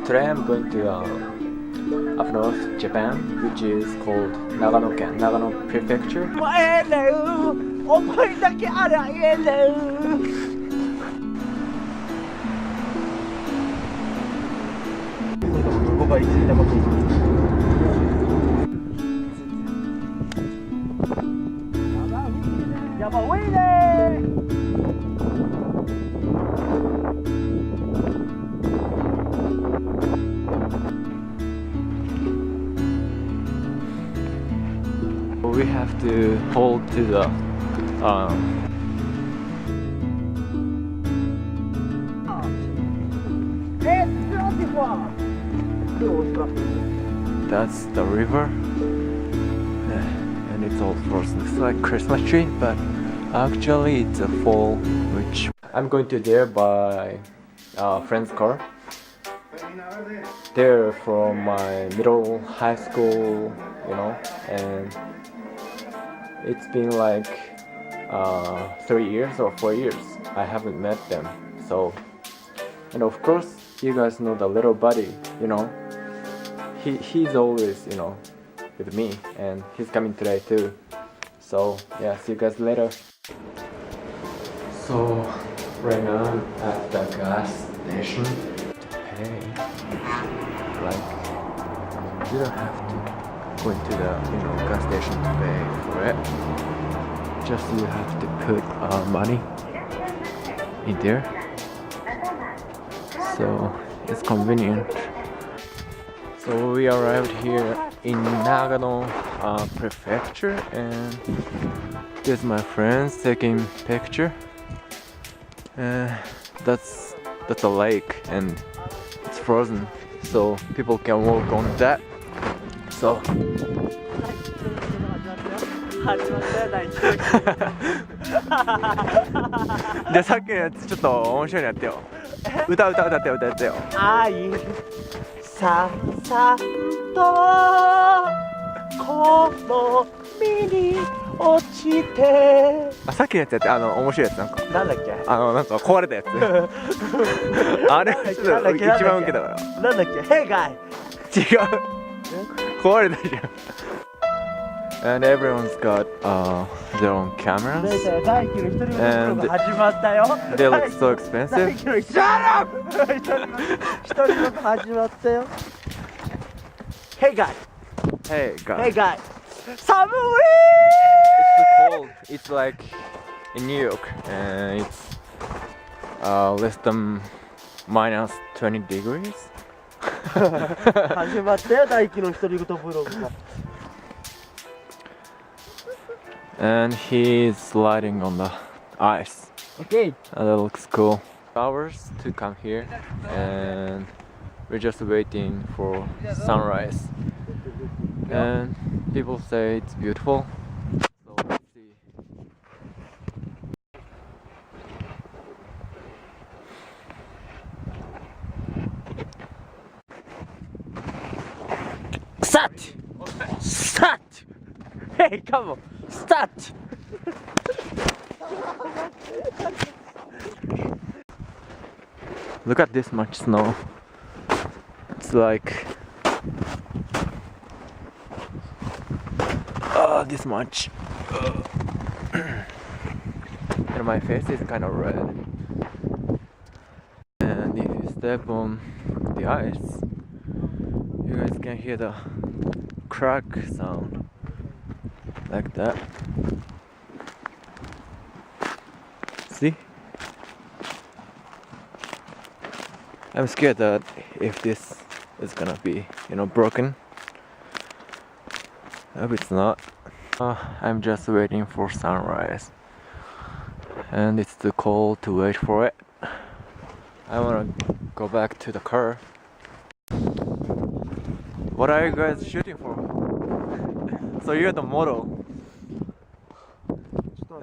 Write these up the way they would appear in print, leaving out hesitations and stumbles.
Today I'm going to up north Japan, which is called Nagano-ken, Nagano Prefecture. 思いだけあらえるここは行ってみたことやばウェイねWe have to hold to the that's the river, and it's all frozen. It's like Christmas tree, but actually it's a fall. Which I'm going to there by friend's car. They're from my middle high school, you know, and it's been like 3 years or 4 years I haven't met them. So, and of course you guys know the little buddy, you know, he's always, you know, with me, and he's coming today too. So yeah, see you guys later. So right now I'm at the gas station to pay. Like, you don't have to go into the, you know, gas station to pay for it. Just you have to put money in there. So it's convenient. So we arrived here in Nagano Prefecture, and there's my friends taking picture. That's a lake and it's frozen, so people can walk on that. Soでさっきのやつちょっと面白いのやってよ。歌ってよ。愛ささとこの身に落ちてさっきのやつやって、面白いやつなんかなんだっけなんか壊れたやつあれちょっと一番ウケたからなんだっけ Hey guy 違う壊れたじゃんAnd everyone's got their own cameras. And they look so expensive. Shut up! Hey guy! Hey guys. Hey guy! It's too cold. It's like in New York, and it's less than minus 20 degrees. 始まったよ大輝の独り言ブログが。And he's sliding on the ice. Okay. That looks cool. Hours to come here, and we're just waiting for sunrise. And people say it's beautiful. So let's see. Start! Start! Hey, come on! Start! Look at this much snow. It's like this much. And my face is kind of red. And if you step on the ice, you guys can hear the crack sound like that. See? I'm scared that if this is gonna be, you know, broken. I hope it's not. I'm just waiting for sunrise, and it's too cold to wait for it. I wanna go back to the car. What are you guys shooting for? So you're the model,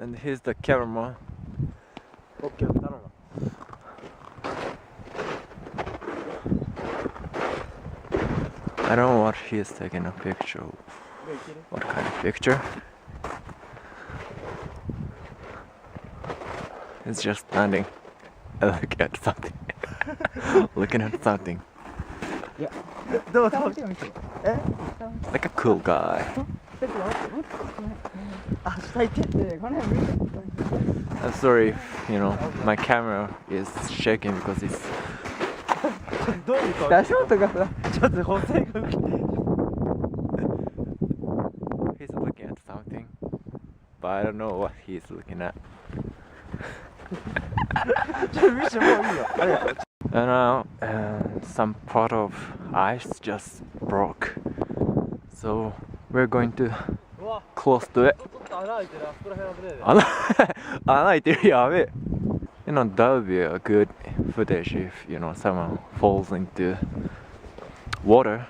and he's the cameraman. Okay, I don't know what he's taking a picture of. What kind of picture? He's just standing, looking at something. Looking at something. いや、どうぞ。え Like a cool guy. あ、下行って。この辺見て。 I'm sorry if, you know, my camera is shaking because it's どういう顔？足元がさ、ちょっと補正が受けて。 he's looking at something, but I don't know what he's looking at. ちょっと見せてもういいよ。ありがとう。 And now, some part of ice just broke, so we're going to うわ、 close to it. ちょっと穴開いてる。あそこら辺危ねえね。穴開いてる、やべえ。You know, that would be a good footage if, you know, someone falls into water.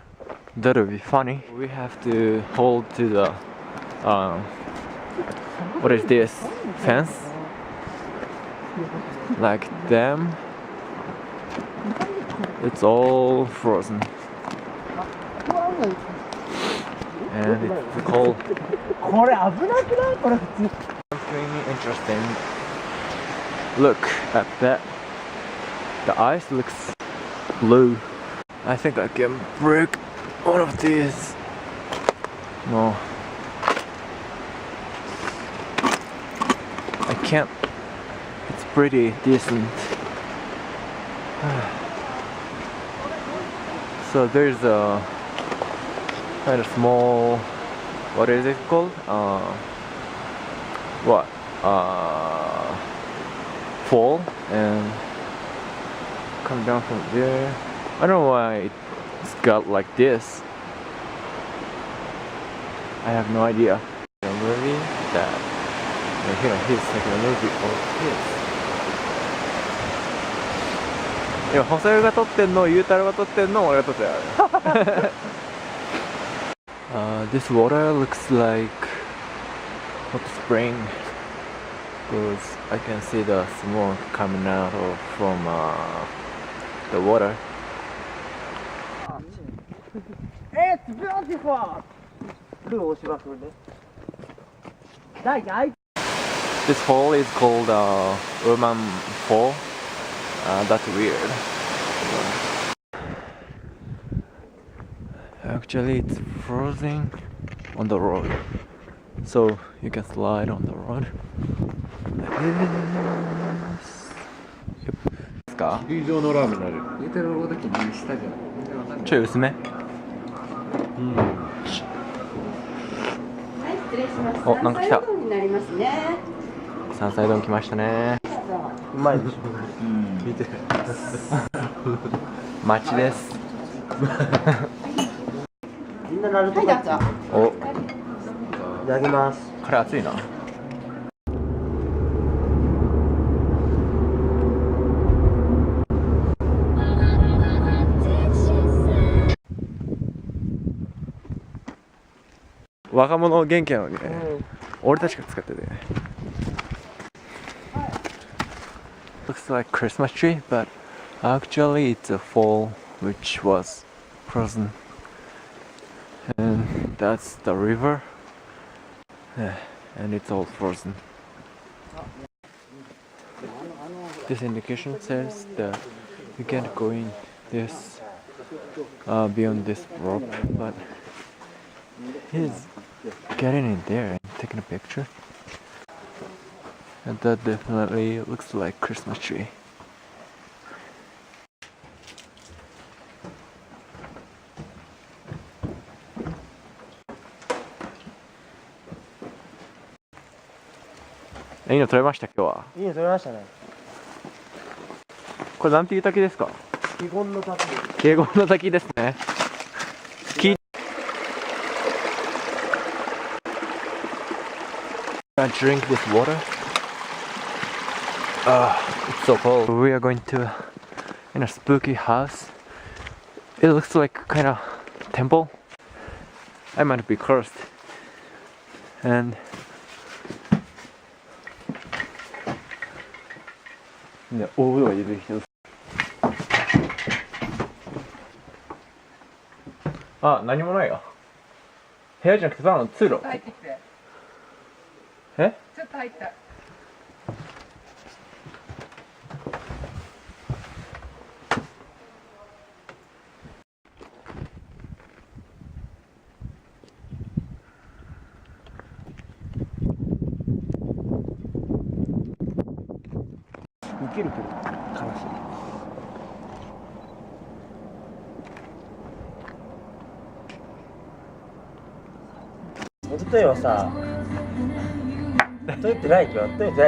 That would be funny. We have to hold to the, what is this? Fence? Like them. It's all frozen. And it's cold. これ危なくない？これ普通。 Something interesting. Look at that. The ice looks blue. I think I can break one of these. No. I can't. It's pretty decent. So there's a kind of small, what is it called? What? Fall and come down from there. I don't know why it's got like this. I have no idea. A movie that here he's taking a movie of this. 今細湯が撮ってんの、ゆうたろうが撮ってんの、俺が撮ってる。This water looks like hot spring because I can see the smoke coming out from the water. It's beautiful. ルーを押しますので。大体。 This fall is called Urman Fall. That's weird. Actually, it's frozen on the road, so you can slide on the road. Like this. Yep. ですか？流状のラーメンになる。ゆうたろうごときにしたじゃん。ちょい薄め。うん。はい、失礼します。お、なんか来た。山菜うどんになりますね。山菜丼来ましたね。うまいでしょ。見て。町です。みんななるとはい、どうぞ。お、いただきます。これ熱いな。若者元気なのにね、俺たちが使っててね。Looks like Christmas tree, but actually it's a fall which was frozen. And that's the river. And it's all frozen. This indication says that you can't go in this beyond this rope, but he's getting in there and taking a picture. And that definitely looks like Christmas tree.いいの撮れました今日は。いいの撮れましたね。これなんていう滝ですか？華厳の滝。華厳の滝ですね。Drink this water. It's so cold. We are going to in a spooky house. It looks like kind of temple. I might be cursed. Andね、大風呂が出てきてる。あ、何もないよ。部屋じゃなくてただの通路。入ってきて。え？ちょっと入った。キルキル悲しい。ネブトイはさ、トイってないよ。トイってない